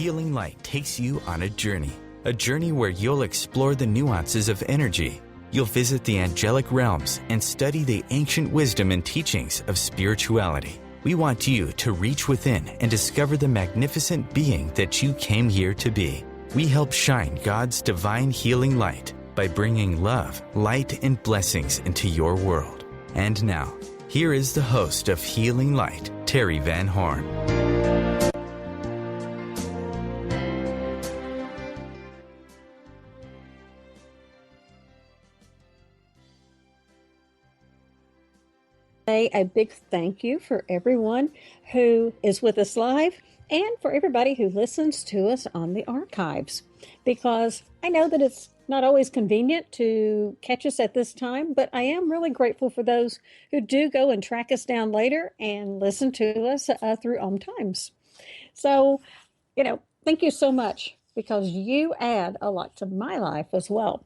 Healing Light takes you on a journey where you'll explore the nuances of energy. You'll visit the angelic realms and study the ancient wisdom and teachings of spirituality. We want you to reach within and discover the magnificent being that you came here to be. We help shine God's divine healing light by bringing love, light, and blessings into your world. And now, here is the host of Healing Light, Terry Van Horn. A big thank you for everyone who is with us live and for everybody who listens to us on the archives, because I know that it's not always convenient to catch us at this time, but I am really grateful for those who do go and track us down later and listen to us through OMTimes. So, thank you so much, because you add a lot to my life as well.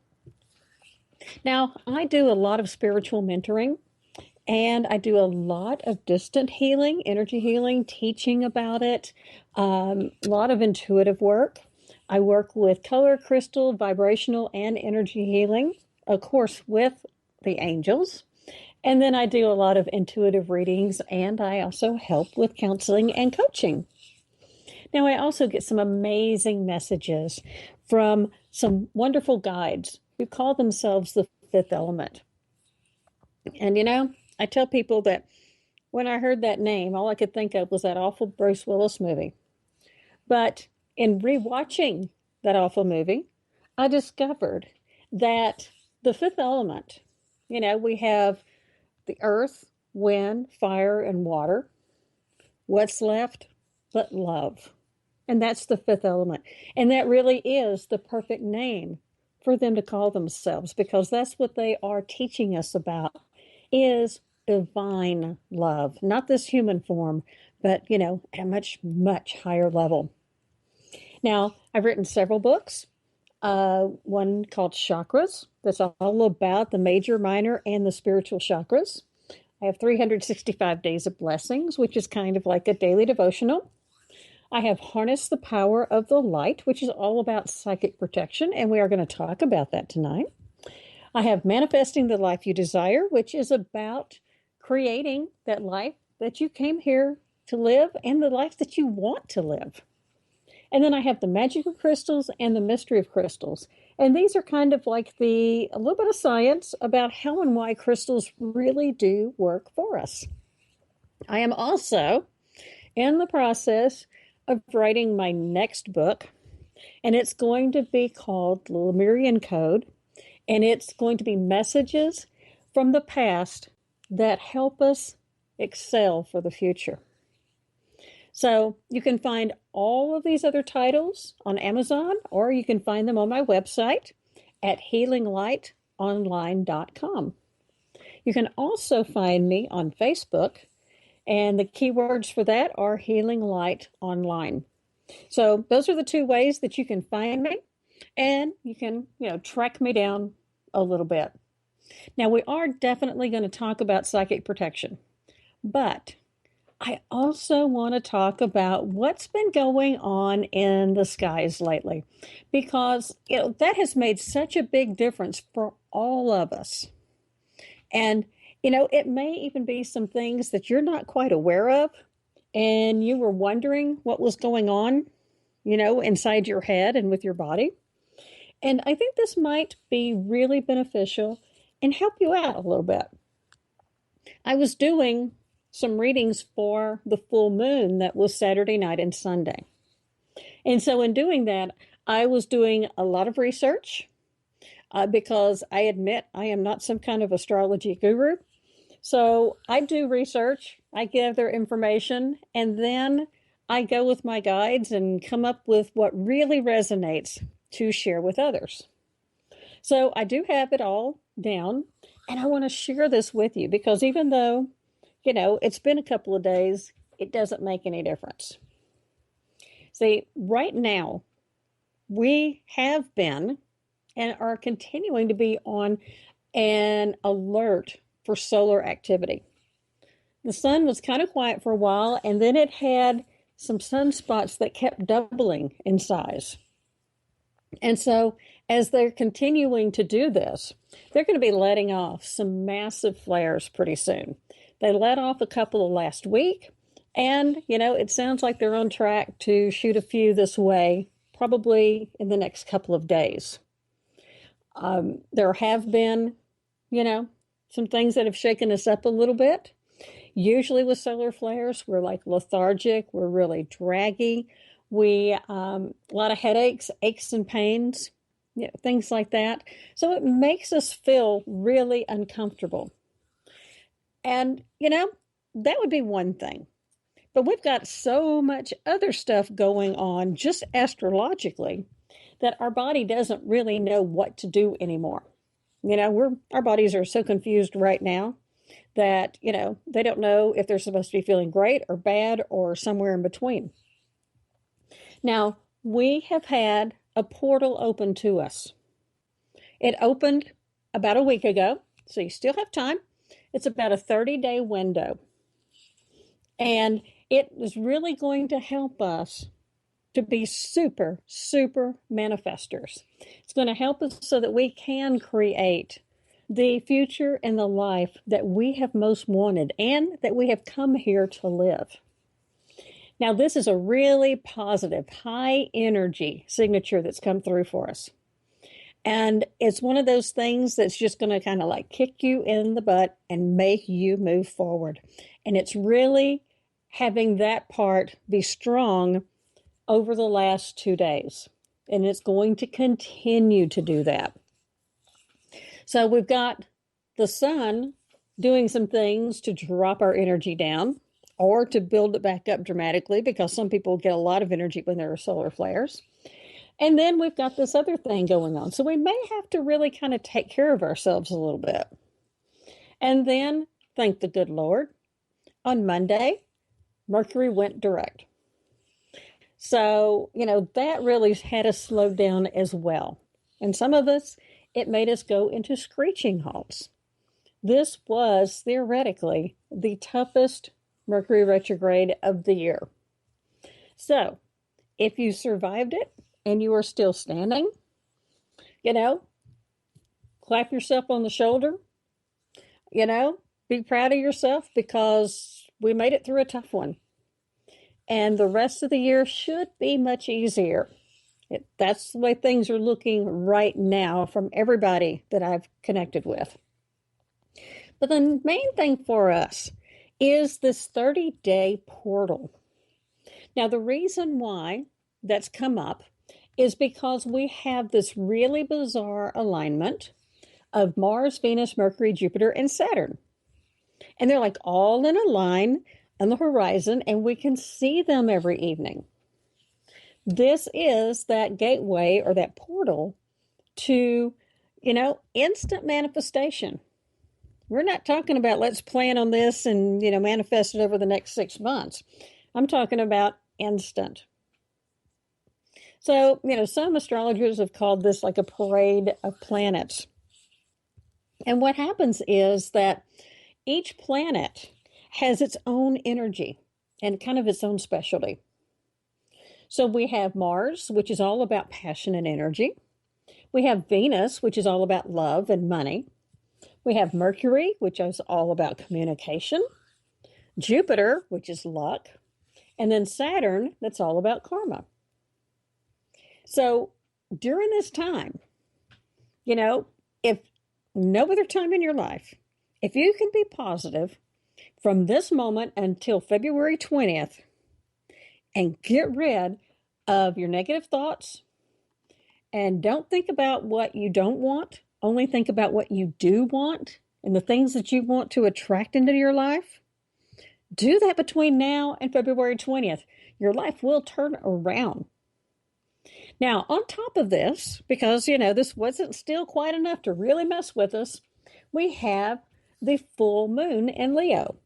Now, I do a lot of spiritual mentoring. And I do a lot of distant healing, energy healing, teaching about it, a lot of intuitive work. I work with color, crystal, vibrational, and energy healing, of course, with the angels. And then I do a lot of intuitive readings, and I also help with counseling and coaching. Now, I also get some amazing messages from some wonderful guides who call themselves the fifth element. And, I tell people that when I heard that name, all I could think of was that awful Bruce Willis movie. But in rewatching that awful movie, I discovered that the fifth element, we have the earth, wind, fire, and water. What's left but love? And that's the fifth element. And that really is the perfect name for them to call themselves, because that's what they are teaching us about, is divine love, not this human form, but, at a much, much higher level. Now, I've written several books, one called Chakras, that's all about the major, minor, and the spiritual chakras. I have 365 Days of Blessings, which is kind of like a daily devotional. I have Harness the Power of the Light, which is all about psychic protection, and we are going to talk about that tonight. I have Manifesting the Life You Desire, which is about creating that life that you came here to live and the life that you want to live. And then I have the Magic of Crystals and the Mystery of Crystals. And these are kind of like a little bit of science about how and why crystals really do work for us. I am also in the process of writing my next book, and it's going to be called The Lemurian Code. And it's going to be messages from the past that help us excel for the future. So you can find all of these other titles on Amazon, or you can find them on my website at healinglightonline.com. You can also find me on Facebook, and the keywords for that are Healing Light Online. So those are the two ways that you can find me. And you can, track me down a little bit. Now, we are definitely going to talk about psychic protection, but I also want to talk about what's been going on in the skies lately, because, that has made such a big difference for all of us. And, it may even be some things that you're not quite aware of, and you were wondering what was going on, inside your head and with your body. And I think this might be really beneficial and help you out a little bit. I was doing some readings for the full moon that was Saturday night and Sunday. And so in doing that, I was doing a lot of research because I admit I am not some kind of astrology guru. So I do research, I gather information, and then I go with my guides and come up with what really resonates to share with others. So I do have it all down, and I want to share this with you, because even though, it's been a couple of days, it doesn't make any difference. See, right now, we have been and are continuing to be on an alert for solar activity. The sun was kind of quiet for a while, and then it had some sunspots that kept doubling in size. And so, as they're continuing to do this, they're going to be letting off some massive flares pretty soon. They let off a couple last week, and, it sounds like they're on track to shoot a few this way, probably in the next couple of days. There have been, some things that have shaken us up a little bit. Usually with solar flares, we're like lethargic, we're really draggy. A lot of headaches, aches and pains, things like that. So it makes us feel really uncomfortable. And, that would be one thing. But we've got so much other stuff going on just astrologically that our body doesn't really know what to do anymore. Our bodies are so confused right now that, they don't know if they're supposed to be feeling great or bad or somewhere in between. Now, we have had a portal open to us. It opened about a week ago, so you still have time. It's about a 30-day window. And it is really going to help us to be super, super manifestors. It's going to help us so that we can create the future and the life that we have most wanted and that we have come here to live. Now, this is a really positive, high energy signature that's come through for us. And it's one of those things that's just going to kind of like kick you in the butt and make you move forward. And it's really having that part be strong over the last 2 days. And it's going to continue to do that. So we've got the sun doing some things to drop our energy down or to build it back up dramatically, because some people get a lot of energy when there are solar flares. And then we've got this other thing going on. So we may have to really kind of take care of ourselves a little bit. And then, thank the good Lord, on Monday, Mercury went direct. So, that really had us slow down as well. And some of us, it made us go into screeching halts. This was theoretically the toughest Mercury retrograde of the year. So, if you survived it and you are still standing, clap yourself on the shoulder, be proud of yourself, because we made it through a tough one. And the rest of the year should be much easier. That's the way things are looking right now from everybody that I've connected with. But the main thing for us is this 30-day portal. Now, the reason why that's come up is because we have this really bizarre alignment of Mars, Venus, Mercury, Jupiter, and Saturn. And they're like all in a line on the horizon, and we can see them every evening. This is that gateway or that portal to, instant manifestation. We're not talking about let's plan on this and, manifest it over the next 6 months. I'm talking about instant. So, some astrologers have called this like a parade of planets. And what happens is that each planet has its own energy and kind of its own specialty. So we have Mars, which is all about passion and energy. We have Venus, which is all about love and money. We have Mercury, which is all about communication. Jupiter, which is luck. And then Saturn, that's all about karma. So during this time, if no other time in your life, if you can be positive from this moment until February 20th and get rid of your negative thoughts and don't think about what you don't want, only think about what you do want and the things that you want to attract into your life, do that between now and February 20th. Your life will turn around. Now, on top of this, because, this wasn't still quite enough to really mess with us, we have the full moon in Leo.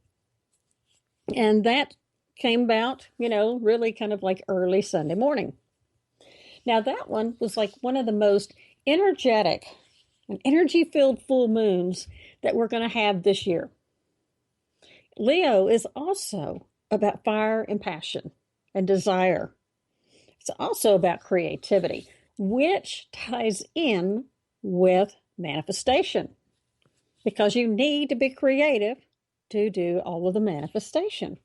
And that came about, really kind of like early Sunday morning. Now, that one was like one of the most energetic and energy-filled full moons that we're going to have this year. Leo is also about fire and passion. and desire. It's also about creativity, which ties in with manifestation, because you need to be creative to do all of the manifestation.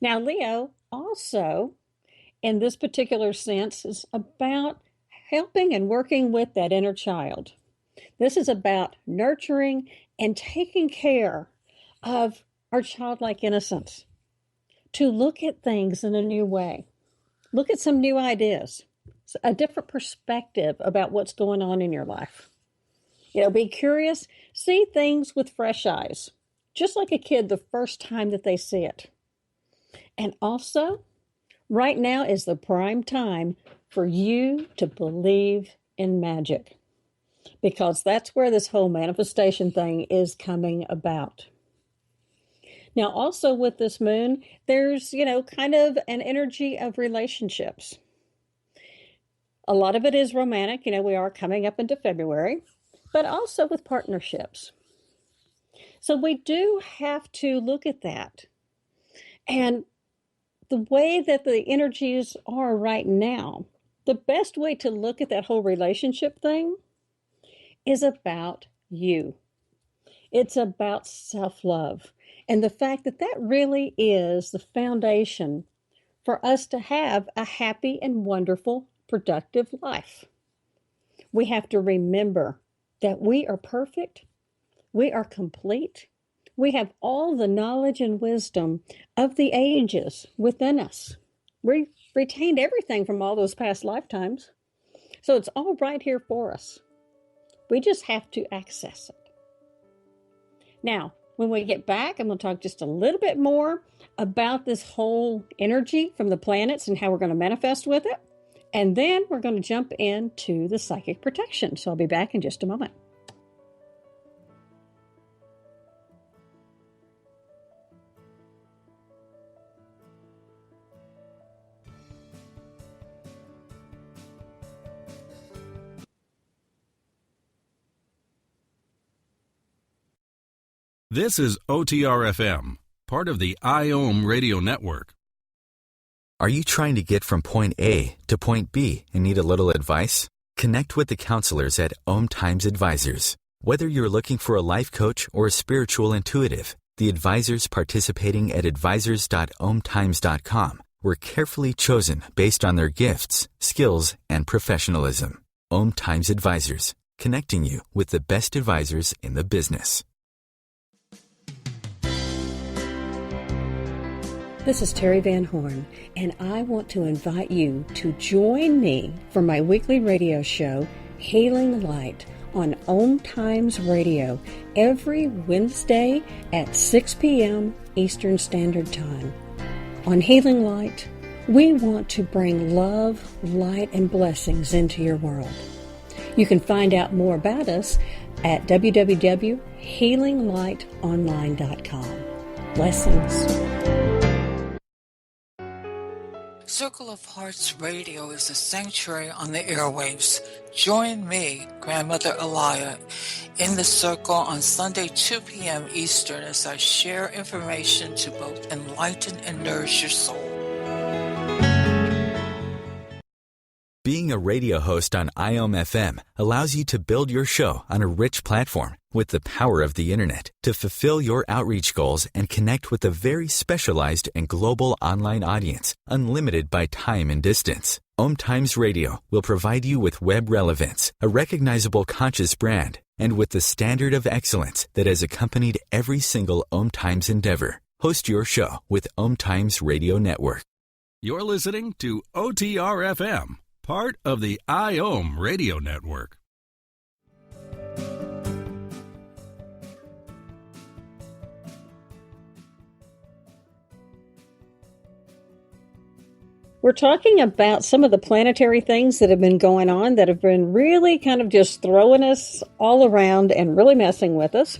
Now, Leo also, in this particular sense, is about helping and working with that inner child. This is about nurturing and taking care of our childlike innocence, to look at things in a new way, look at some new ideas, a different perspective about what's going on in your life. Be curious, see things with fresh eyes, just like a kid the first time that they see it. And also, right now is the prime time for you to believe in magic, because that's where this whole manifestation thing is coming about. Now, also with this moon, there's, kind of an energy of relationships. A lot of it is romantic. We are coming up into February, but also with partnerships. So we do have to look at that. And the way that the energies are right now, the best way to look at that whole relationship thing is about you. It's about self-love. And the fact that that really is the foundation for us to have a happy and wonderful, productive life. We have to remember that we are perfect, we are complete, we have all the knowledge and wisdom of the ages within us. We retained everything from all those past lifetimes. So it's all right here for us. We just have to access it. Now, when we get back, I'm going to talk just a little bit more about this whole energy from the planets and how we're going to manifest with it. And then we're going to jump into the psychic protection. So I'll be back in just a moment. This is OTR-FM, part of the IOM radio network. Are you trying to get from point A to point B and need a little advice? Connect with the counselors at OMTimes Advisors. Whether you're looking for a life coach or a spiritual intuitive, the advisors participating at advisors.omtimes.com were carefully chosen based on their gifts, skills, and professionalism. OMTimes Advisors, connecting you with the best advisors in the business. This is Terry Van Horn, and I want to invite you to join me for my weekly radio show, Healing Light, on OMTimes Radio, every Wednesday at 6 p.m. Eastern Standard Time. On Healing Light, we want to bring love, light, and blessings into your world. You can find out more about us at www.healinglightonline.com. Blessings. Circle of Hearts Radio is a sanctuary on the airwaves. Join me, Grandmother Elia, in the circle on Sunday, 2 p.m. Eastern, as I share information to both enlighten and nourish your soul. Being a radio host on IOM FM allows you to build your show on a rich platform with the power of the internet to fulfill your outreach goals and connect with a very specialized and global online audience, unlimited by time and distance. OMTimes Radio will provide you with web relevance, a recognizable conscious brand, and with the standard of excellence that has accompanied every single OMTimes endeavor. Host your show with OMTimes Radio Network. You're listening to OTR-FM, part of the IOM radio network. We're talking about some of the planetary things that have been going on that have been really kind of just throwing us all around and really messing with us.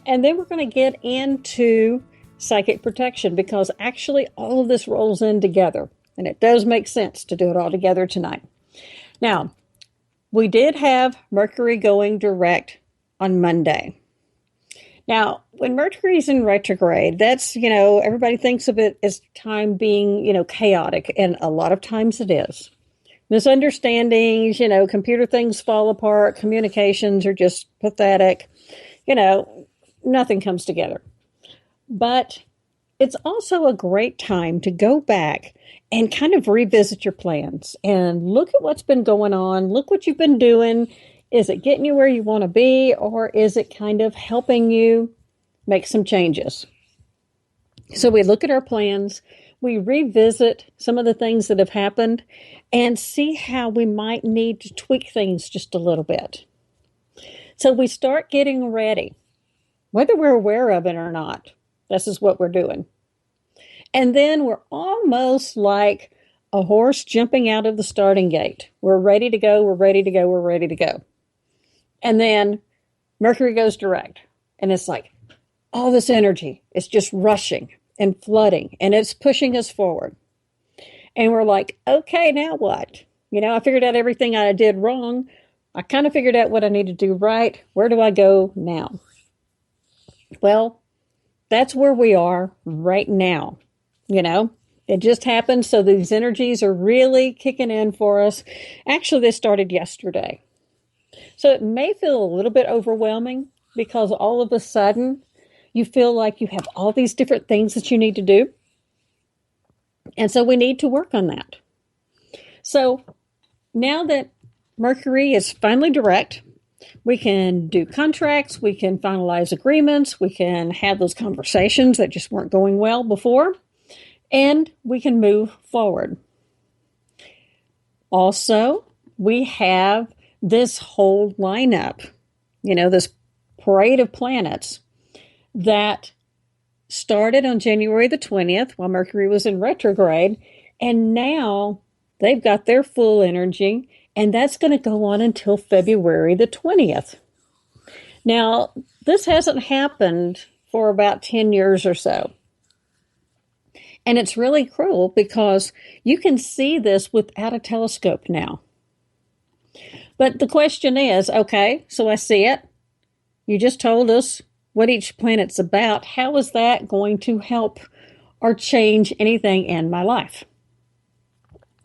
And then we're going to get into psychic protection, because actually all of this rolls in together. And it does make sense to do it all together tonight. Now, we did have Mercury going direct on Monday. Now, when Mercury's in retrograde, that's, everybody thinks of it as time being, chaotic, and a lot of times it is. Misunderstandings, computer things fall apart, communications are just pathetic, nothing comes together. But it's also a great time to go back and kind of revisit your plans and look at what's been going on, look what you've been doing. Is it getting you where you want to be, or is it kind of helping you make some changes? So we look at our plans, we revisit some of the things that have happened, and see how we might need to tweak things just a little bit. So we start getting ready, whether we're aware of it or not. This is what we're doing. And then we're almost like a horse jumping out of the starting gate. We're ready to go, we're ready to go, we're ready to go. And then Mercury goes direct. And it's like all this energy is just rushing and flooding, and it's pushing us forward. And we're like, okay, now what? I figured out everything I did wrong. I kind of figured out what I need to do right. Where do I go now? Well, that's where we are right now. It just happened. So these energies are really kicking in for us. Actually, they started yesterday. So it may feel a little bit overwhelming because all of a sudden you feel like you have all these different things that you need to do. And so we need to work on that. So now that Mercury is finally direct, we can do contracts, we can finalize agreements, we can have those conversations that just weren't going well before, and we can move forward. Also, we have this whole lineup, this parade of planets that started on January the 20th while Mercury was in retrograde, and now they've got their full energy, and that's going to go on until February the 20th. Now, this hasn't happened for about 10 years or so. And it's really cruel because you can see this without a telescope now. But the question is, okay, so I see it. You just told us what each planet's about. How is that going to help or change anything in my life?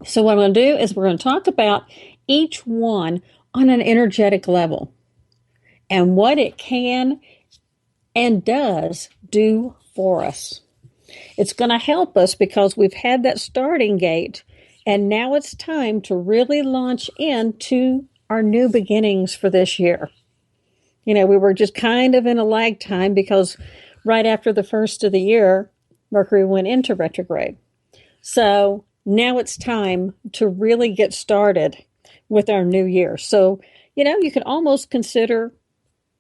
So what I'm going to do is we're going to talk about each one on an energetic level and what it can and does do for us. It's going to help us because we've had that starting gate, and now it's time to really launch into our new beginnings for this year. We were just kind of in a lag time because right after the first of the year, Mercury went into retrograde. So now it's time to really get started with our new year. So, you can almost consider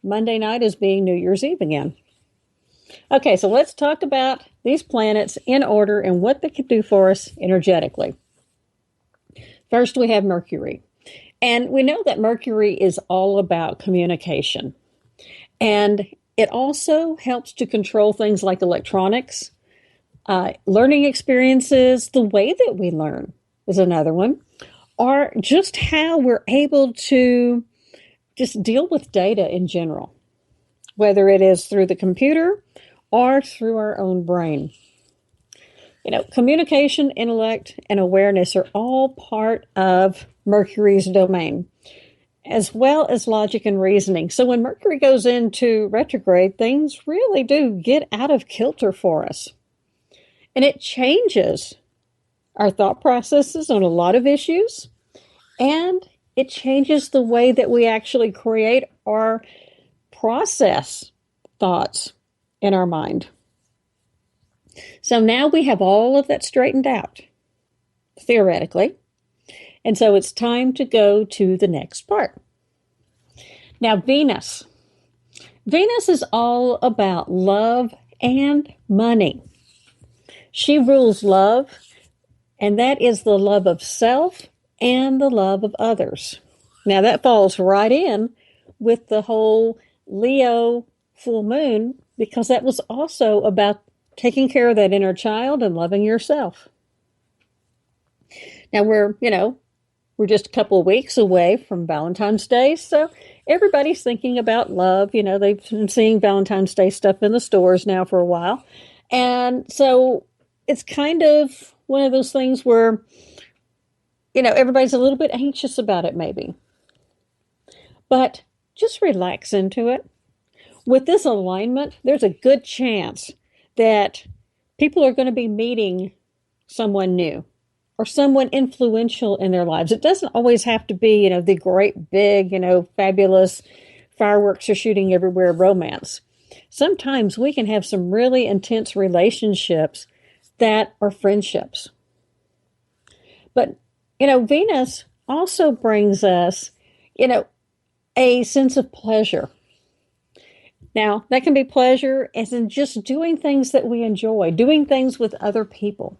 Monday night as being New Year's Eve again. Okay, so let's talk about these planets in order and what they can do for us energetically. First, we have Mercury. And we know that Mercury is all about communication. And it also helps to control things like electronics, learning experiences, the way that we learn is another one, or just how we're able to just deal with data in general, whether it is through the computer or through our own brain. Communication, intellect, and awareness are all part of Mercury's domain, as well as logic and reasoning. So when Mercury goes into retrograde, things really do get out of kilter for us. And it changes our thought processes on a lot of issues, and it changes the way that we actually create or process thoughts in our mind. So now we have all of that straightened out, theoretically. And so it's time to go to the next part. Now, Venus. Venus is all about love and money. She rules love, and that is the love of self and the love of others. Now, that falls right in with the whole Leo full moon, because that was also about taking care of that inner child and loving yourself. Now, we're we're just a couple of weeks away from Valentine's Day. So everybody's thinking about love. They've been seeing Valentine's Day stuff in the stores now for a while. And so it's kind of one of those things where, everybody's a little bit anxious about it maybe. But just relax into it. With this alignment, there's a good chance that people are going to be meeting someone new or someone influential in their lives. It doesn't always have to be, the great big, fabulous fireworks are shooting everywhere romance. Sometimes we can have some really intense relationships that are friendships. But, Venus also brings us, a sense of pleasure. Now, that can be pleasure as in just doing things that we enjoy, doing things with other people.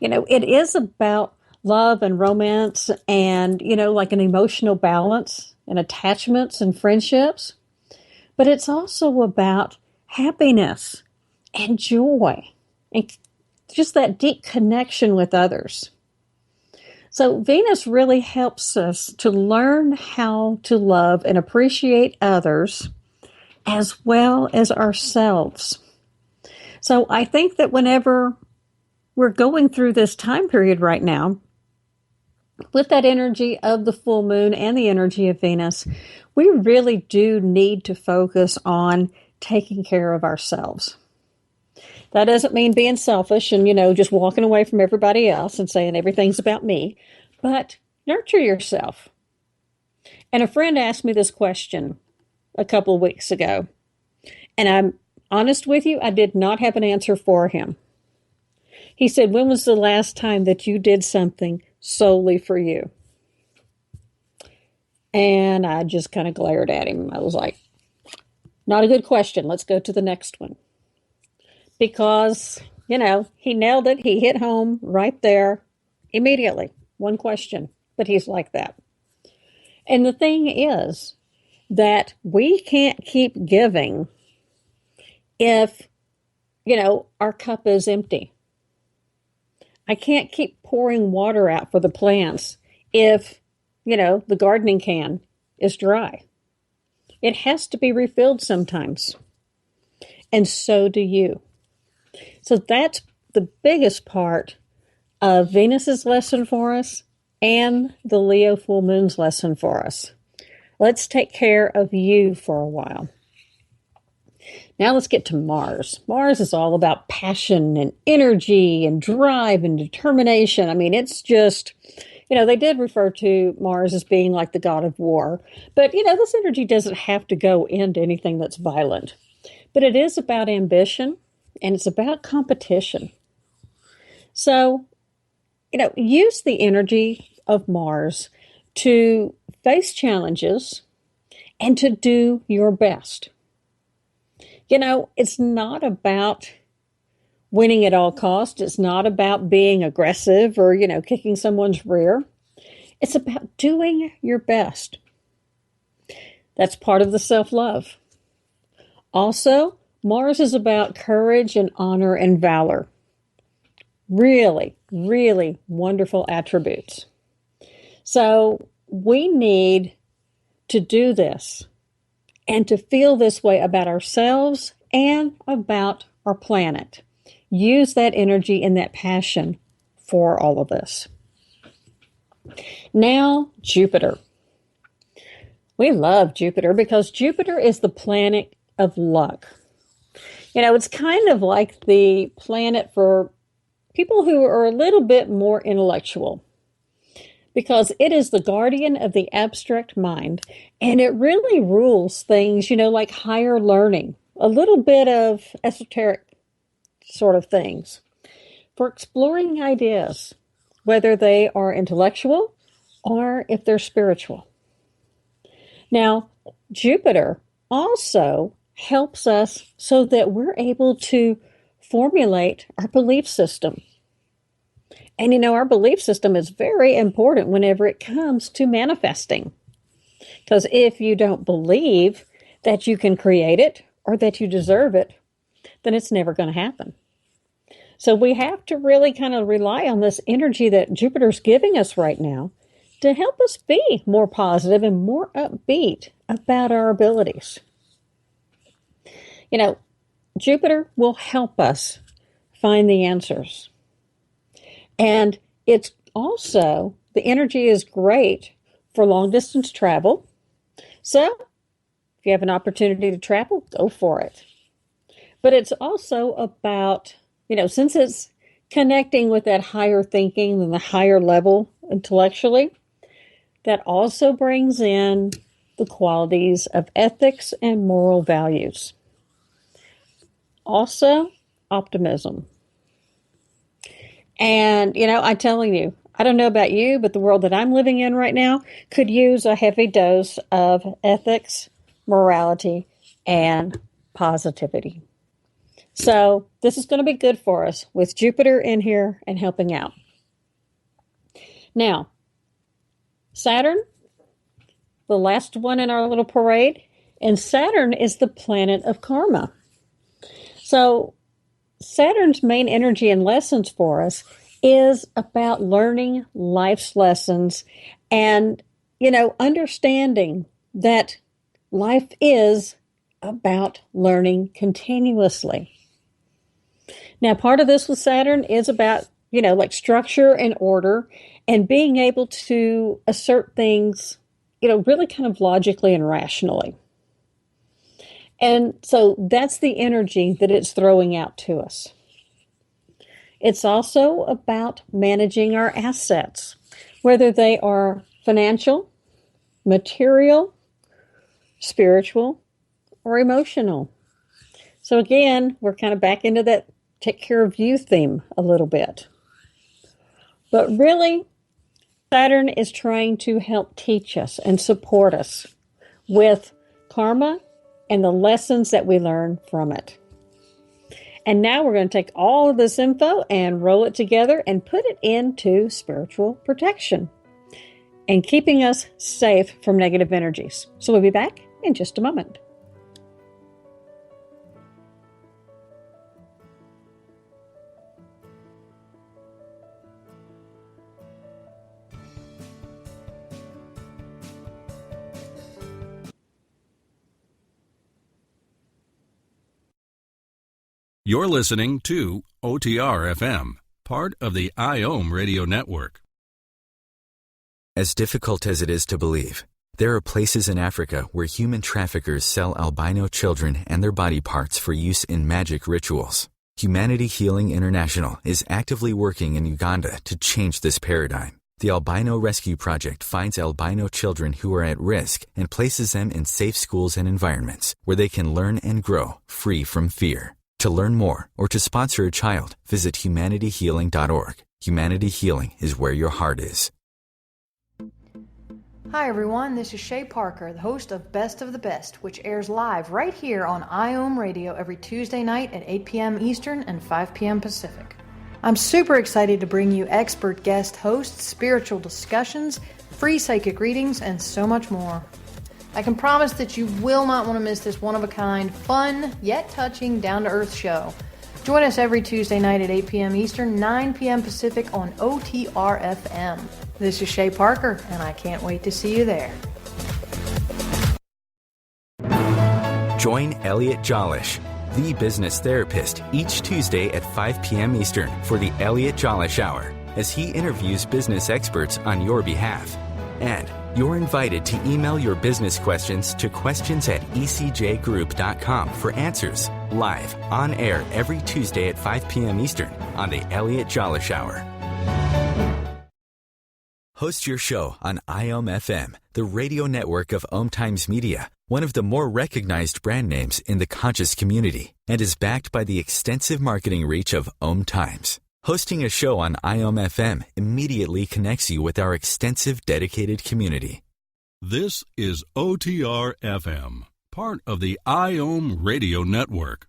It is about love and romance and, like an emotional balance and attachments and friendships. But it's also about happiness and joy and just that deep connection with others. So Venus really helps us to learn how to love and appreciate others as well as ourselves. So I think that whenever we're going through this time period right now, with that energy of the full moon and the energy of Venus, we really do need to focus on taking care of ourselves. That doesn't mean being selfish and, just walking away from everybody else and saying everything's about me, but nurture yourself. And a friend asked me this question a couple of weeks ago, and I'm honest with you, I did not have an answer for him. He said, when was the last time that you did something solely for you? And I just kind of glared at him. I was like, not a good question. Let's go to the next one. Because, he nailed it. He hit home right there immediately. One question. But he's like that. And the thing is that we can't keep giving if, our cup is empty. I can't keep pouring water out for the plants if, the gardening can is dry. It has to be refilled sometimes. And so do you. So that's the biggest part of Venus's lesson for us and the Leo full moon's lesson for us. Let's take care of you for a while. Now let's get to Mars. Mars is all about passion and energy and drive and determination. I mean, it's just, they did refer to Mars as being like the god of war. But, this energy doesn't have to go into anything that's violent. But it is about ambition and it's about competition. So, use the energy of Mars to face challenges and to do your best. It's not about winning at all costs. It's not about being aggressive or, kicking someone's rear. It's about doing your best. That's part of the self-love. Also, Mars is about courage and honor and valor. Really, really wonderful attributes. So we need to do this and to feel this way about ourselves and about our planet. Use that energy and that passion for all of this. Now, Jupiter. We love Jupiter because Jupiter is the planet of luck. It's kind of like the planet for people who are a little bit more intellectual, because it is the guardian of the abstract mind, and it really rules things, like higher learning, a little bit of esoteric sort of things, for exploring ideas, whether they are intellectual or if they're spiritual. Now, Jupiter also helps us so that we're able to formulate our belief system. And our belief system is very important whenever it comes to manifesting. Because if you don't believe that you can create it or that you deserve it, then it's never going to happen. So we have to really kind of rely on this energy that Jupiter's giving us right now to help us be more positive and more upbeat about our abilities. Jupiter will help us find the answers. And it's also, the energy is great for long distance travel. So if you have an opportunity to travel, go for it. But it's also about, since it's connecting with that higher thinking and the higher level intellectually, that also brings in the qualities of ethics and moral values. Also, optimism. And, I'm telling you, I don't know about you, but the world that I'm living in right now could use a heavy dose of ethics, morality, and positivity. So this is going to be good for us with Jupiter in here and helping out. Now, Saturn, the last one in our little parade, and Saturn is the planet of karma. So Saturn's main energy and lessons for us is about learning life's lessons and, understanding that life is about learning continuously. Now, part of this with Saturn is about, like structure and order and being able to assert things, really kind of logically and rationally. And so that's the energy that it's throwing out to us. It's also about managing our assets, whether they are financial, material, spiritual, or emotional. So again, we're kind of back into that take care of you theme a little bit. But really, Saturn is trying to help teach us and support us with karma and the lessons that we learn from it. And now we're going to take all of this info and roll it together and put it into spiritual protection and keeping us safe from negative energies. So we'll be back in just a moment. You're listening to OTR FM, part of the IOM radio network. As difficult as it is to believe, there are places in Africa where human traffickers sell albino children and their body parts for use in magic rituals. Humanity Healing International is actively working in Uganda to change this paradigm. The Albino Rescue Project finds albino children who are at risk and places them in safe schools and environments where they can learn and grow free from fear. To learn more or to sponsor a child, visit humanityhealing.org. Humanity Healing is where your heart is. Hi everyone, this is Shay Parker, the host of Best of the Best, which airs live right here on IOM Radio every Tuesday night at 8 p.m. Eastern and 5 p.m. Pacific. I'm super excited to bring you expert guest hosts, spiritual discussions, free psychic readings, and so much more. I can promise that you will not want to miss this one-of-a-kind, fun, yet touching, down-to-earth show. Join us every Tuesday night at 8 p.m. Eastern, 9 p.m. Pacific on OTR-FM. This is Shay Parker, and I can't wait to see you there. Join Elliot Jolish, the business therapist, each Tuesday at 5 p.m. Eastern for the Elliot Jolish Hour, as he interviews business experts on your behalf. And you're invited to email your business questions to questions@ecjgroup.com for answers, live, on air every Tuesday at 5 p.m. Eastern on the Elliot Jolish Hour. Host your show on IOM FM, the radio network of OMTimes Media, one of the more recognized brand names in the conscious community, and is backed by the extensive marketing reach of OMTimes. Hosting a show on IOM FM immediately connects you with our extensive dedicated community. This is OTR FM, part of the IOM radio network.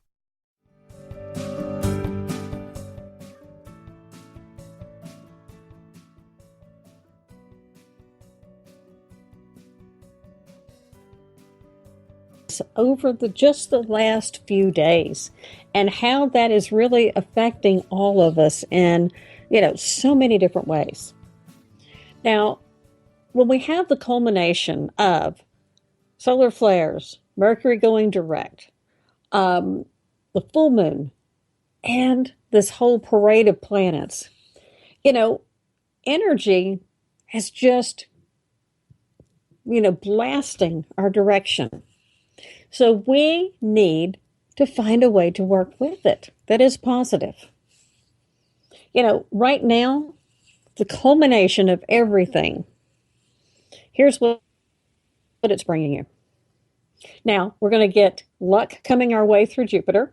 Over just the last few days, and how that is really affecting all of us in, so many different ways. Now, when we have the culmination of solar flares, Mercury going direct, the full moon, and this whole parade of planets, energy has just, blasting our direction. So we need to find a way to work with it that is positive. Right now, the culmination of everything, here's what it's bringing you. Now, we're going to get luck coming our way through Jupiter.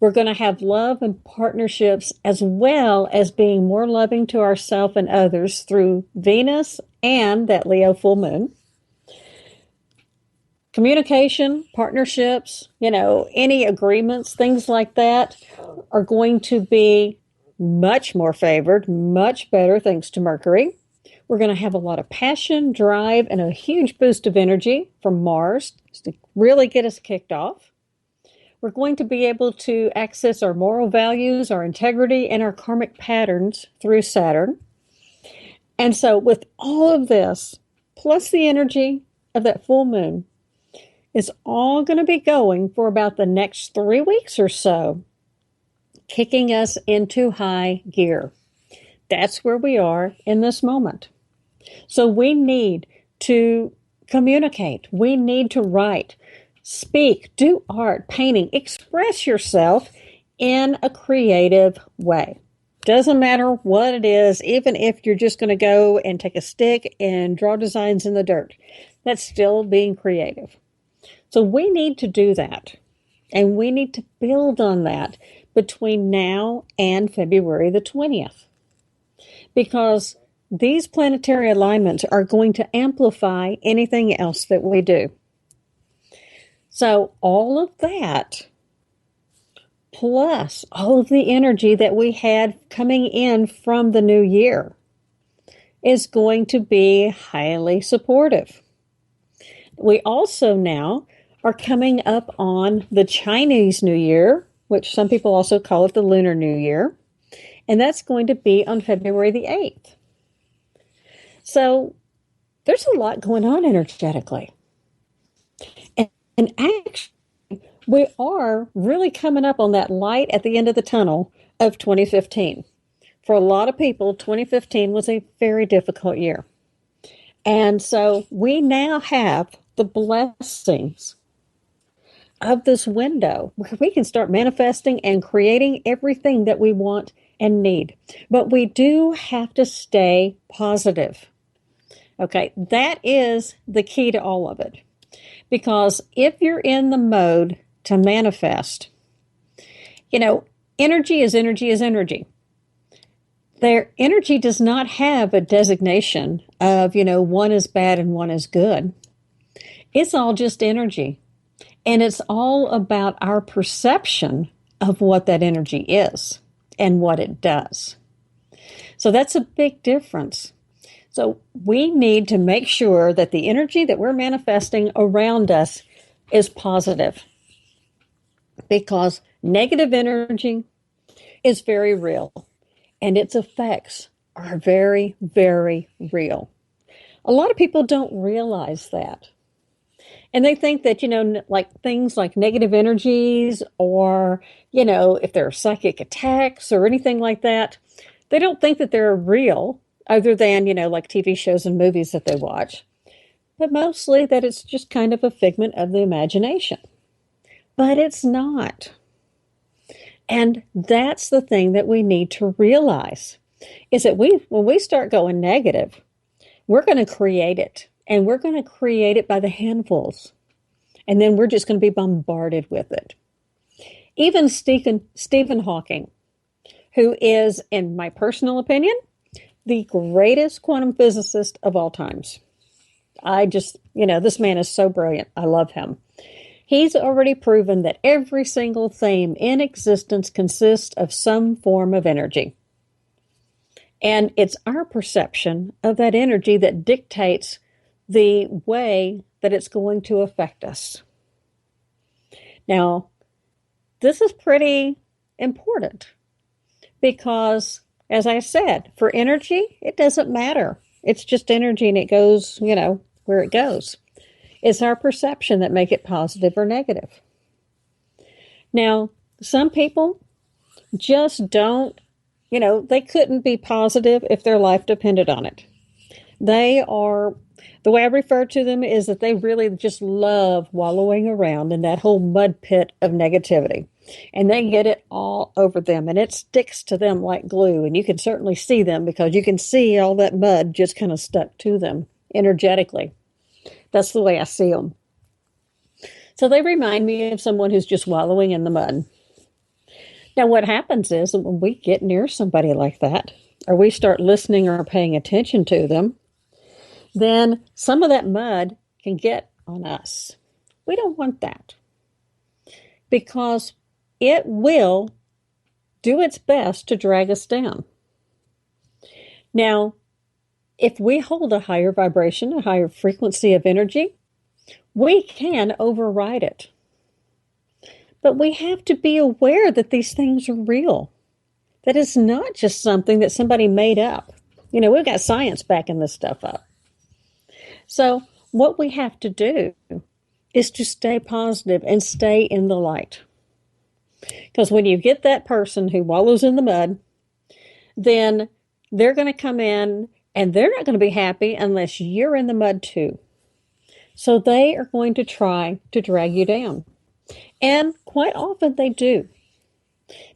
We're going to have love and partnerships as well as being more loving to ourselves and others through Venus and that Leo full moon. Communication, partnerships, any agreements, things like that are going to be much more favored, much better thanks to Mercury. We're going to have a lot of passion, drive, and a huge boost of energy from Mars to really get us kicked off. We're going to be able to access our moral values, our integrity, and our karmic patterns through Saturn. And so with all of this, plus the energy of that full moon, it's all going to be going for about the next 3 weeks or so, kicking us into high gear. That's where we are in this moment. So we need to communicate. We need to write, speak, do art, painting, express yourself in a creative way. Doesn't matter what it is, even if you're just going to go and take a stick and draw designs in the dirt. That's still being creative. So we need to do that. And we need to build on that between now and February the 20th. Because these planetary alignments are going to amplify anything else that we do. So all of that, plus all of the energy that we had coming in from the new year, is going to be highly supportive. We also now are coming up on the Chinese New Year, which some people also call it the Lunar New Year, and that's going to be on February the 8th. So there's a lot going on energetically. And actually, we are really coming up on that light at the end of the tunnel of 2015. For a lot of people, 2015 was a very difficult year. And so we now have the blessings of this window where we can start manifesting and creating everything that we want and need. But we do have to stay positive. Okay, that is the key to all of it. Because if you're in the mode to manifest, energy is energy is energy. Their energy does not have a designation of, one is bad and one is good. It's all just energy. And it's all about our perception of what that energy is and what it does. So that's a big difference. So we need to make sure that the energy that we're manifesting around us is positive. Because negative energy is very real. And its effects are very, very real. A lot of people don't realize that. And they think that, like things like negative energies or, if there are psychic attacks or anything like that, they don't think that they're real other than, like TV shows and movies that they watch. But mostly that it's just kind of a figment of the imagination. But it's not. And that's the thing that we need to realize is that when we start going negative, we're going to create it. And we're going to create it by the handfuls. And then we're just going to be bombarded with it. Even Stephen Hawking, who is, in my personal opinion, the greatest quantum physicist of all times. I just, this man is so brilliant. I love him. He's already proven that every single thing in existence consists of some form of energy. And it's our perception of that energy that dictates the way that it's going to affect us. Now, this is pretty important because, as I said, for energy, it doesn't matter It's just energy and it goes, where it goes. It's our perception that make it positive or negative. Now, some people just don't, they couldn't be positive if their life depended on it. They are, the way I refer to them is that they really just love wallowing around in that whole mud pit of negativity. And they get it all over them and it sticks to them like glue. And you can certainly see them because you can see all that mud just kind of stuck to them energetically. That's the way I see them. So they remind me of someone who's just wallowing in the mud. Now, what happens is when we get near somebody like that, or we start listening or paying attention to them, then some of that mud can get on us. We don't want that because it will do its best to drag us down. Now, if we hold a higher vibration, a higher frequency of energy, we can override it. But we have to be aware that these things are real, that it's not just something that somebody made up. We've got science backing this stuff up. So what we have to do is to stay positive and stay in the light. Because when you get that person who wallows in the mud, then they're going to come in and they're not going to be happy unless you're in the mud too. So they are going to try to drag you down. And quite often they do.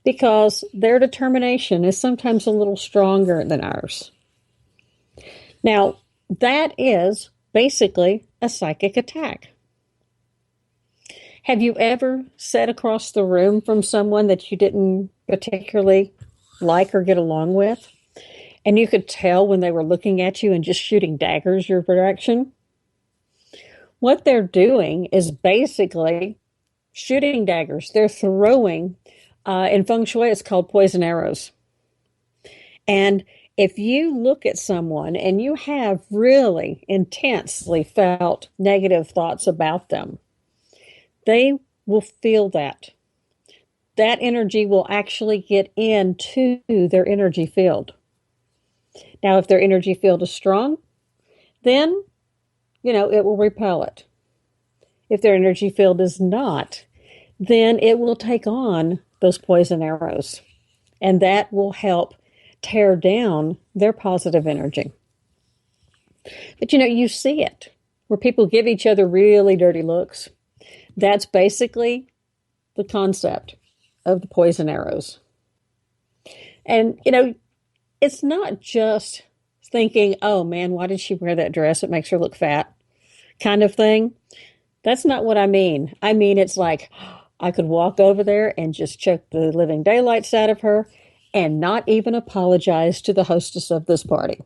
Because their determination is sometimes a little stronger than ours. Now, that is basically a psychic attack. Have you ever sat across the room from someone that you didn't particularly like or get along with? And you could tell when they were looking at you and just shooting daggers your direction? What they're doing is basically shooting daggers. They're throwing, in feng shui, it's called poison arrows. And if you look at someone and you have really intensely felt negative thoughts about them, they will feel that. That energy will actually get into their energy field. Now, if their energy field is strong, then, it will repel it. If their energy field is not, then it will take on those poison arrows. And that will help tear down their positive energy. But you see it where people give each other really dirty looks. That's basically the concept of the poison arrows. And, it's not just thinking, oh man, why did she wear that dress? It makes her look fat kind of thing. That's not what I mean. I mean, it's like I could walk over there and just choke the living daylights out of her and not even apologize to the hostess of this party.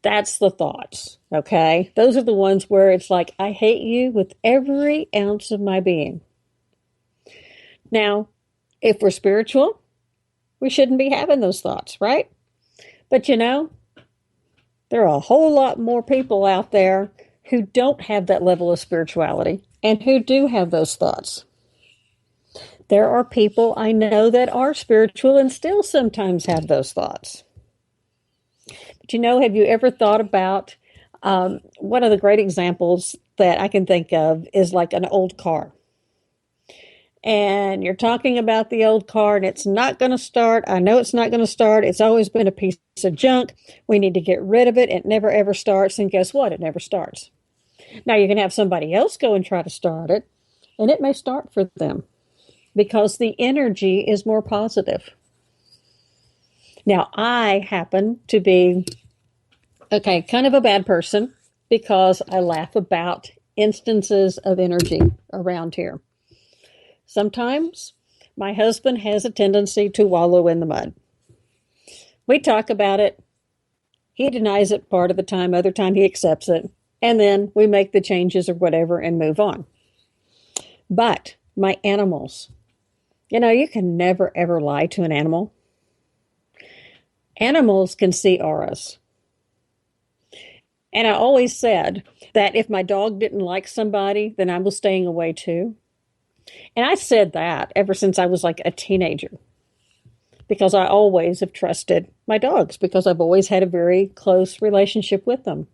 That's the thoughts, okay? Those are the ones where it's like, I hate you with every ounce of my being. Now, if we're spiritual, we shouldn't be having those thoughts, right? But there are a whole lot more people out there who don't have that level of spirituality and who do have those thoughts. There are people I know that are spiritual and still sometimes have those thoughts. But have you ever thought about one of the great examples that I can think of is like an old car. And you're talking about the old car and it's not going to start. I know it's not going to start. It's always been a piece of junk. We need to get rid of it. It never ever starts. And guess what? It never starts. Now you can have somebody else go and try to start it and it may start for them because the energy is more positive. Now I happen to be, kind of a bad person because I laugh about instances of energy around here. Sometimes my husband has a tendency to wallow in the mud. We talk about it. He denies it part of the time. Other time he accepts it. And then we make the changes or whatever and move on. But my animals, you can never ever lie to an animal. Animals can see auras. And I always said that if my dog didn't like somebody, then I was staying away too. And I said that ever since I was like a teenager. because I always have trusted my dogs because I've always had a very close relationship with them.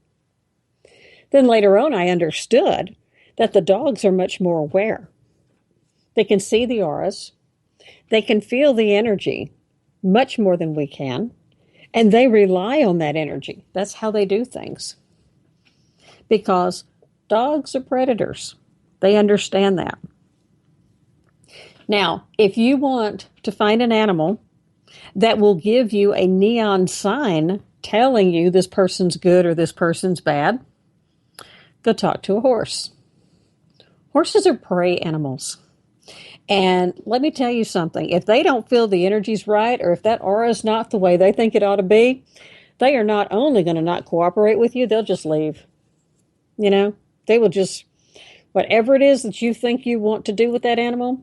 Then later on, I understood that the dogs are much more aware. They can see the auras, they can feel the energy much more than we can, and they rely on that energy. That's how they do things. Because dogs are predators. They understand that. Now, if you want to find an animal that will give you a neon sign telling you this person's good or this person's bad, go talk to a horse. Horses are prey animals. And let me tell you something. If they don't feel the energy's right, or if that aura is not the way they think it ought to be, they are not only going to not cooperate with you, they'll just leave. You know, they will just, whatever it is that you think you want to do with that animal,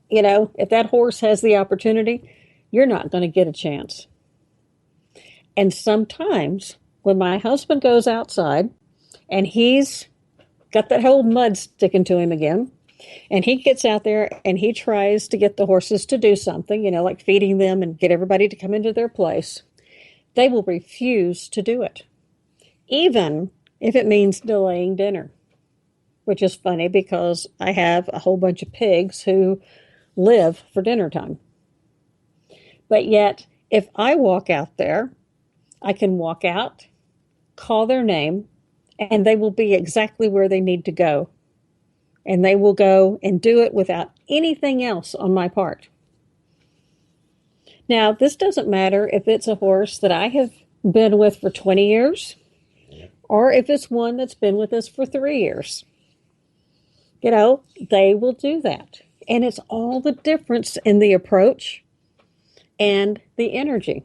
you know, if that horse has the opportunity, you're not going to get a chance. And sometimes when my husband goes outside and he's got that whole mud sticking to him again, and he gets out there and he tries to get the horses to do something, you know, like feeding them and get everybody to come into their place, they will refuse to do it, even if it means delaying dinner, which is funny because I have a whole bunch of pigs who live for dinner time. But yet, if I walk out there, I can walk out, call their name, and they will be exactly where they need to go. And they will go and do it without anything else on my part. Now, this doesn't matter if it's a horse that I have been with for 20 years or if it's one that's been with us for 3 years. You know, they will do that. And it's all the difference in the approach and the energy.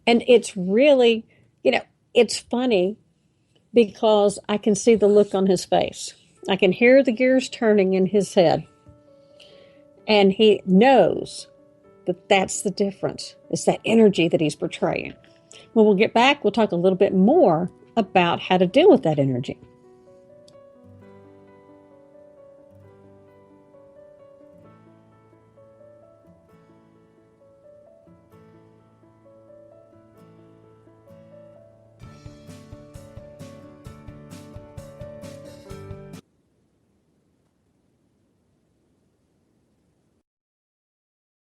And it's really, you know, it's funny because I can see the look on his face. I can hear the gears turning in his head. And he knows that that's the difference. It's that energy that he's portraying. When we'll get back, we'll talk a little bit more about how to deal with that energy.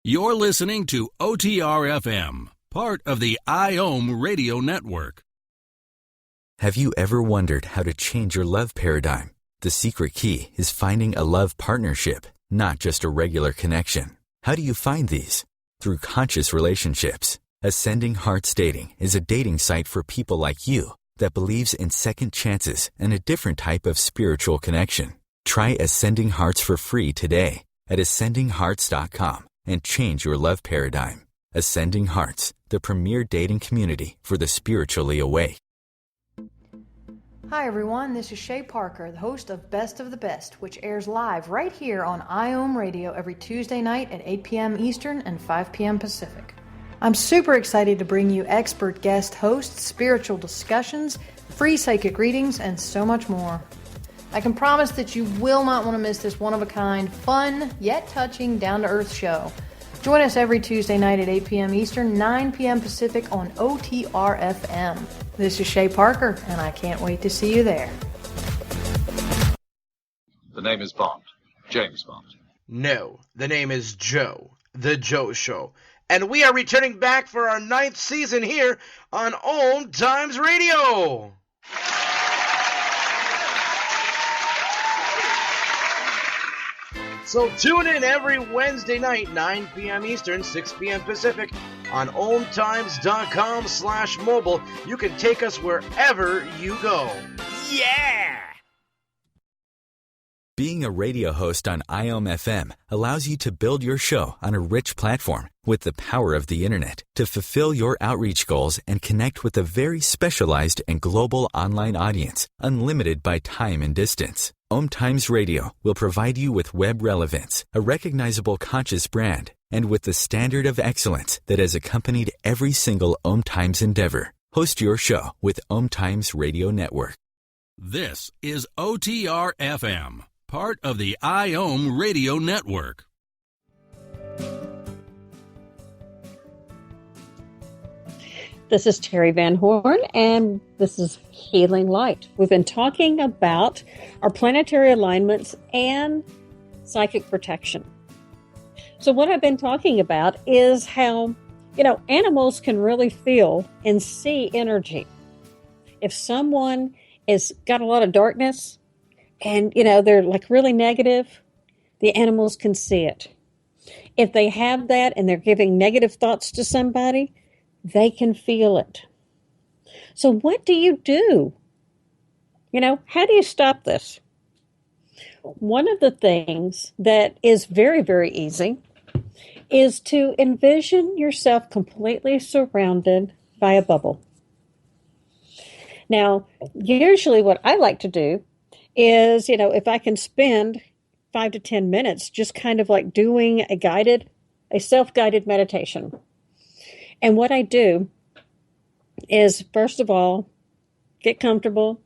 You're listening to OTR-FM, part of the IOM radio network. Have you ever wondered how to change your love paradigm? The secret key is finding a love partnership, not just a regular connection. How do you find these? Through conscious relationships. Ascending Hearts Dating is a dating site for people like you that believes in second chances and a different type of spiritual connection. Try Ascending Hearts for free today at ascendinghearts.com and change your love paradigm. Ascending Hearts, the premier dating community for the spiritually awake. Hi everyone, this is Shay Parker, the host of Best of the Best, which airs live right here on IOM Radio every Tuesday night at 8 p.m. Eastern and 5 p.m. Pacific. I'm super excited to bring you expert guest hosts, spiritual discussions, free psychic readings, and so much more. I can promise that you will not want to miss this one-of-a-kind, fun, yet touching, down-to-earth show. Join us every Tuesday night at 8 p.m. Eastern, 9 p.m. Pacific on OTR-FM. This is Shay Parker, and I can't wait to see you there. The name is Bond. James Bond. No, the name is Joe. The Joe Show. And we are returning back for our 9th season here on OMTimes Radio. So tune in every Wednesday night, 9 p.m. Eastern, 6 p.m. Pacific, on OMTimes.com/mobile. You can take us wherever you go. Yeah! Being a radio host on IOM FM allows you to build your show on a rich platform with the power of the internet to fulfill your outreach goals and connect with a very specialized and global online audience, unlimited by time and distance. OMTimes Radio will provide you with web relevance, a recognizable conscious brand, and with the standard of excellence that has accompanied every single OMTimes endeavor. Host your show with OMTimes Radio Network. This is OTR-FM, part of the IOM radio network. This is Terry Van Horn, and this is Healing Light. We've been talking about our planetary alignments and psychic protection. So what I've been talking about is how, animals can really feel and see energy. If someone has got a lot of darkness and, they're like really negative, the animals can see it. If they have that and they're giving negative thoughts to somebody, they can feel it. So what do you do? How do you stop this? One of the things that is very, very easy is to envision yourself completely surrounded by a bubble. Now, usually what I like to do is, if I can spend 5 to 10 minutes just kind of like doing a self-guided meditation. And what I do is, first of all, get comfortable,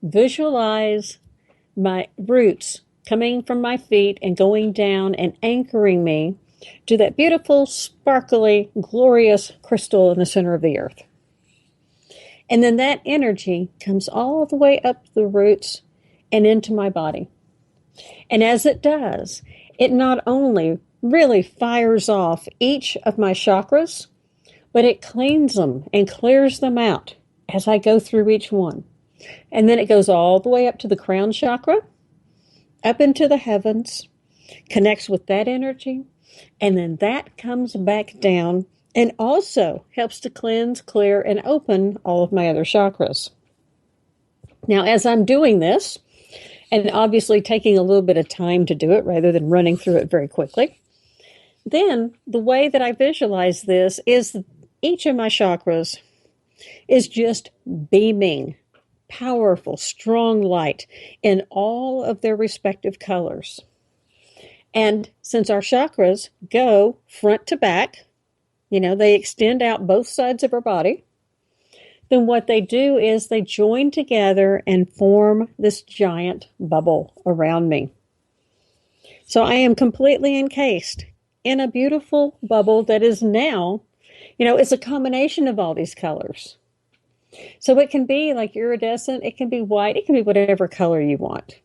visualize my roots coming from my feet and going down and anchoring me to that beautiful, sparkly, glorious crystal in the center of the earth. And then that energy comes all the way up the roots and into my body. And as it does, it not only really fires off each of my chakras, but it cleans them and clears them out as I go through each one. And then it goes all the way up to the crown chakra, up into the heavens, connects with that energy, and then that comes back down and also helps to cleanse, clear, and open all of my other chakras. Now, as I'm doing this, and obviously taking a little bit of time to do it rather than running through it very quickly, then the way that I visualize this is each of my chakras is just beaming powerful, strong light in all of their respective colors. And since our chakras go front to back, they extend out both sides of our body, then what they do is they join together and form this giant bubble around me. So I am completely encased in a beautiful bubble that is now, it's a combination of all these colors. So it can be like iridescent, it can be white, it can be whatever color you want.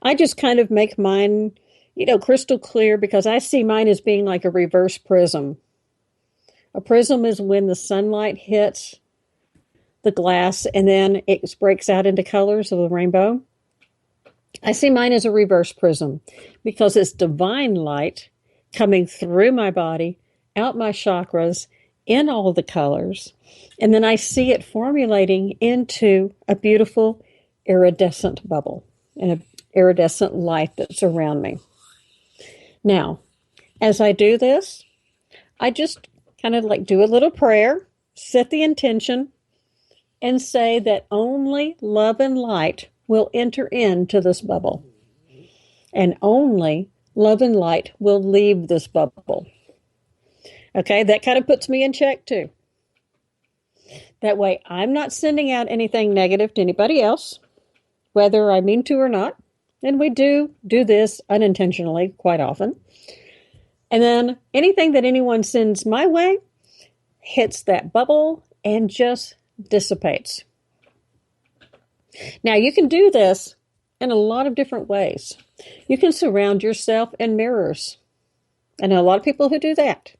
I just kind of make mine, crystal clear because I see mine as being like a reverse prism. A prism is when the sunlight hits the glass and then it breaks out into colors of the rainbow. I see mine as a reverse prism because it's divine light coming through my body, out my chakras, in all the colors. And then I see it formulating into a beautiful iridescent bubble and an iridescent light that's around me. Now, as I do this, I just kind of like do a little prayer, set the intention, and say that only love and light will enter into this bubble. And only love and light will leave this bubble. Okay, that kind of puts me in check too. That way I'm not sending out anything negative to anybody else, whether I mean to or not. And we do this unintentionally quite often. And then anything that anyone sends my way hits that bubble and just dissipates. Now, you can do this in a lot of different ways. You can surround yourself in mirrors. I know a lot of people who do that.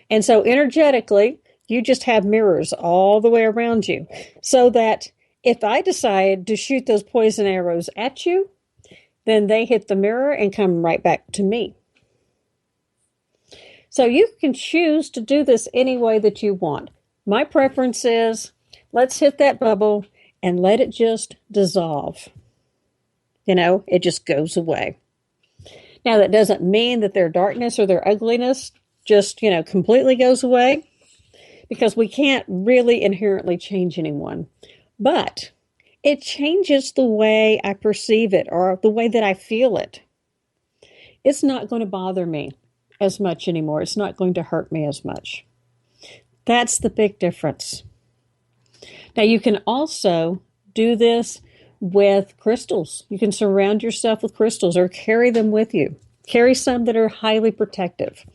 And so energetically, you just have mirrors all the way around you so that if I decide to shoot those poison arrows at you, then they hit the mirror and come right back to me. So you can choose to do this any way that you want. My preference is let's hit that bubble and let it just dissolve. It just goes away. Now, that doesn't mean that their darkness or their ugliness just, completely goes away, because we can't really inherently change anyone. But it changes the way I perceive it or the way that I feel it. It's not going to bother me as much anymore. It's not going to hurt me as much. That's the big difference. Now, you can also do this with crystals. You can surround yourself with crystals or carry them with you. Carry some that are highly protective.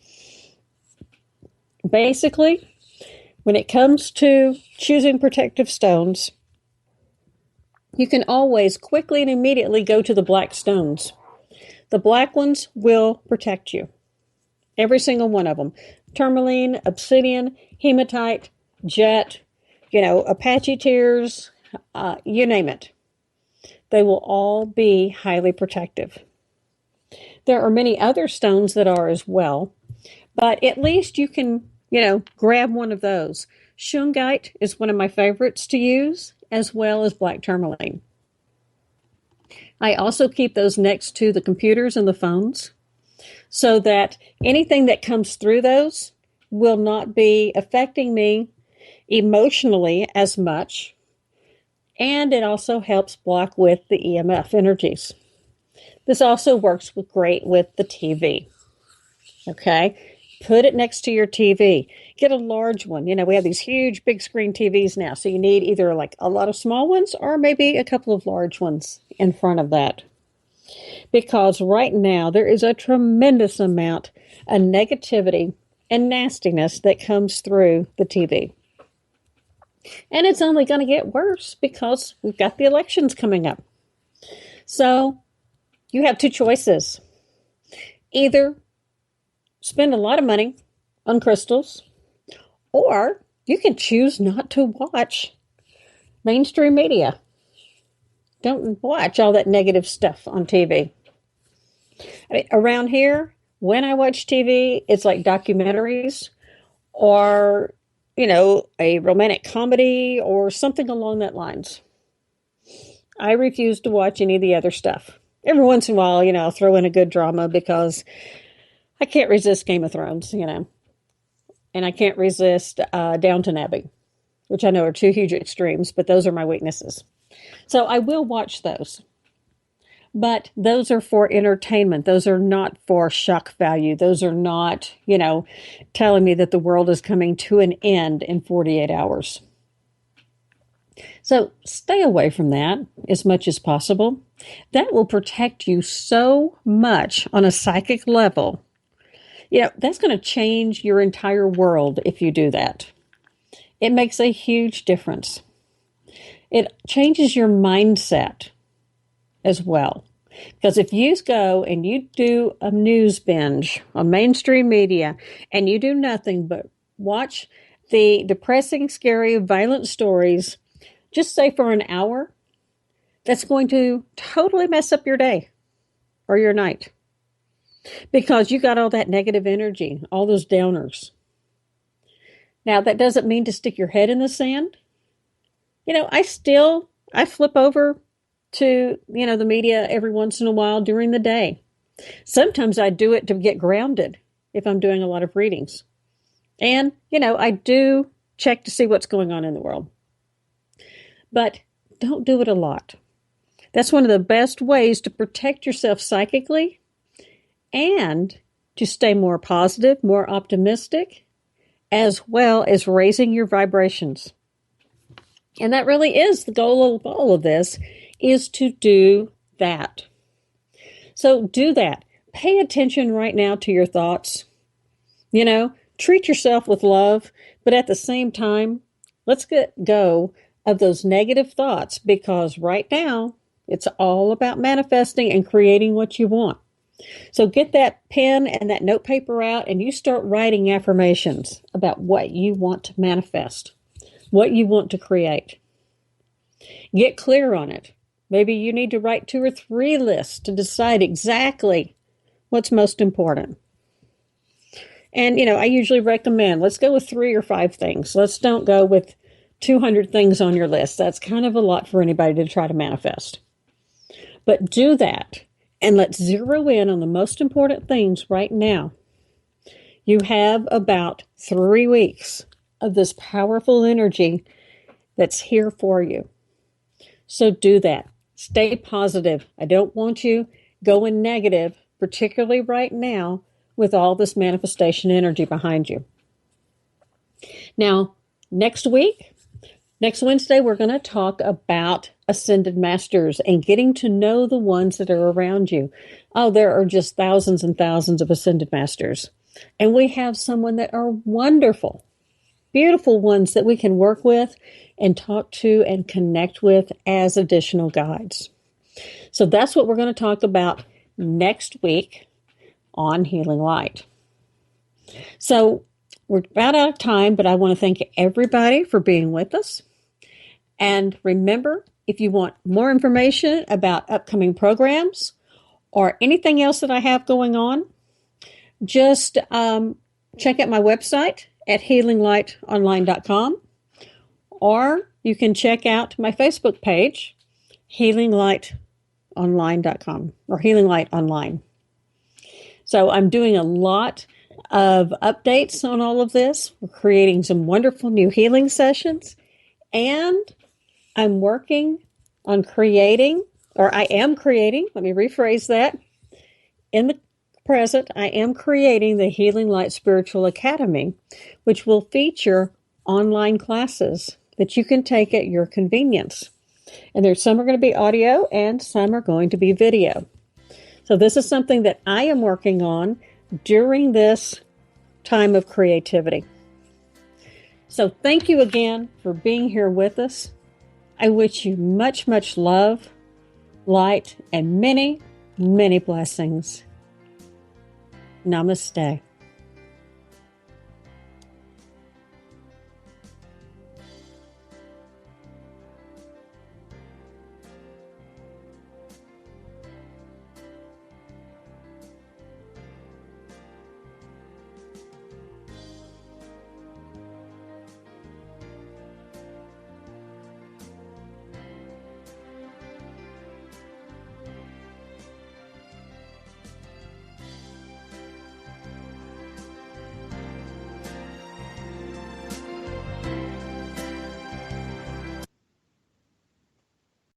Basically, when it comes to choosing protective stones, you can always quickly and immediately go to the black stones. The black ones will protect you. Every single one of them. Tourmaline, obsidian, hematite, jet, Apache tears, you name it. They will all be highly protective. There are many other stones that are as well, but at least you can, grab one of those. Shungite is one of my favorites to use, as well as black tourmaline. I also keep those next to the computers and the phones so that anything that comes through those will not be affecting me emotionally as much. And it also helps block with the EMF energies. This also works great with the TV. Okay? Put it next to your TV. Get a large one. We have these huge big screen TVs now. So you need either like a lot of small ones or maybe a couple of large ones in front of that. Because right now there is a tremendous amount of negativity and nastiness that comes through the TV. And it's only going to get worse because we've got the elections coming up. So you have two choices. Either spend a lot of money on crystals, or you can choose not to watch mainstream media. Don't watch all that negative stuff on TV. Around here, when I watch TV, it's like documentaries or a romantic comedy or something along that lines. I refuse to watch any of the other stuff. Every once in a while, I'll throw in a good drama because I can't resist Game of Thrones, and I can't resist Downton Abbey, which I know are two huge extremes, but those are my weaknesses. So I will watch those. But those are for entertainment. Those are not for shock value. Those are not, telling me that the world is coming to an end in 48 hours. So stay away from that as much as possible. That will protect you so much on a psychic level. That's going to change your entire world if you do that. It makes a huge difference. It changes your mindset as well. Because if you go and you do a news binge on mainstream media and you do nothing but watch the depressing, scary, violent stories, just say for an hour, that's going to totally mess up your day or your night. Because you got all that negative energy, all those downers. Now, that doesn't mean to stick your head in the sand. I flip over to, the media every once in a while during the day. Sometimes I do it to get grounded if I'm doing a lot of readings. And, I do check to see what's going on in the world. But don't do it a lot. That's one of the best ways to protect yourself psychically and to stay more positive, more optimistic, as well as raising your vibrations. And that really is the goal of all of this, is to do that. So do that. Pay attention right now to your thoughts. Treat yourself with love, but at the same time, let's get go of those negative thoughts, because right now it's all about manifesting and creating what you want. So get that pen and that note paper out and you start writing affirmations about what you want to manifest, what you want to create. Get clear on it. Maybe you need to write 2 or 3 lists to decide exactly what's most important. And, I usually recommend, let's go with 3 or 5 things. Let's don't go with 200 things on your list. That's kind of a lot for anybody to try to manifest. But do that, and let's zero in on the most important things right now. You have about 3 weeks of this powerful energy that's here for you. So do that. Stay positive. I don't want you going negative, particularly right now with all this manifestation energy behind you. Now, next Wednesday, we're going to talk about ascended masters and getting to know the ones that are around you. Oh, there are just thousands and thousands of ascended masters. And we have someone that are wonderful. beautiful ones that we can work with and talk to and connect with as additional guides. So that's what we're going to talk about next week on Healing Light. So we're about out of time, but I want to thank everybody for being with us. And remember, if you want more information about upcoming programs or anything else that I have going on, just check out my website at healinglightonline.com, or you can check out my Facebook page, healinglightonline.com, or Healing Light Online. So I'm doing a lot of updates on all of this. We're creating some wonderful new healing sessions, and I'm working on creating, or I am creating, let me rephrase that. In the present, I am creating the Healing Light Spiritual Academy, which will feature online classes that you can take at your convenience. And there's some are going to be audio and some are going to be video. So this is something that I am working on during this time of creativity. So thank you again for being here with us. I wish you much, much love, light, and many, many blessings. Namaste.